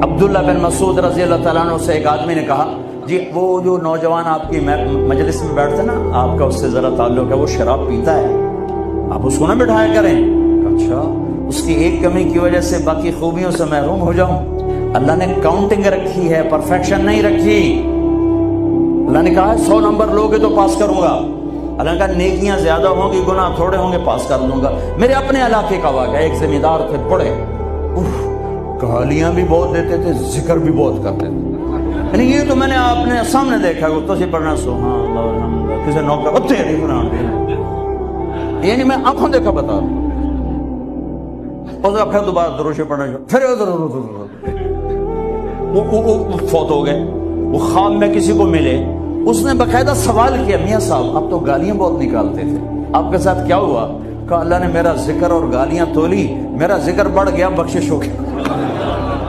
अब्दुल्ला बिन मसूद रजी अल्लाह तआला अन्हु से एक आदमी ने कहा, जी वो जो नौजवान आपकी मजलिस में बैठते ना, आपका उससे जरा ताल्लुक है, वो शराब पीता है, आप उसको ना बिठाया करें। अच्छा, उसकी एक कमी की वजह से बाकी खूबियों से महरूम हो जाऊं? अल्लाह ने काउंटिंग रखी है, परफेक्शन नहीं रखी। अल्लाह ने कहा 100 नंबर लोगे तो पास करूंगा। अल्लाह का नेकियां ज्यादा होंगी, गुनाह थोड़े होंगे, पास कर दूंगा। मेरे अपने इलाके का वाक़या, एक जमींदार थे, बड़े गालियां भी बहुत देते थे, जिक्र भी बहुत करते थे। यानी ये तो मैंने आपने सामने देखा, तो पढ़ना सुभान अल्लाह, किसी नौकर होते नहीं बना, यानी मैं आंखों देखा बता रहा हूं। फिर दोबारा दरूद पढ़ना, फिर वो फौत हो गए। वो ख्वाब में किसी को मिले, उसने बकायदा सवाल किया, मियाँ साहब आप तो गालियां बहुत निकालते थे, आपके साथ क्या हुआ? कहा अल्लाह ने मेरा जिक्र और गालियां तोली, मेरा जिक्र बढ़ गया, बख्शिश हो गया।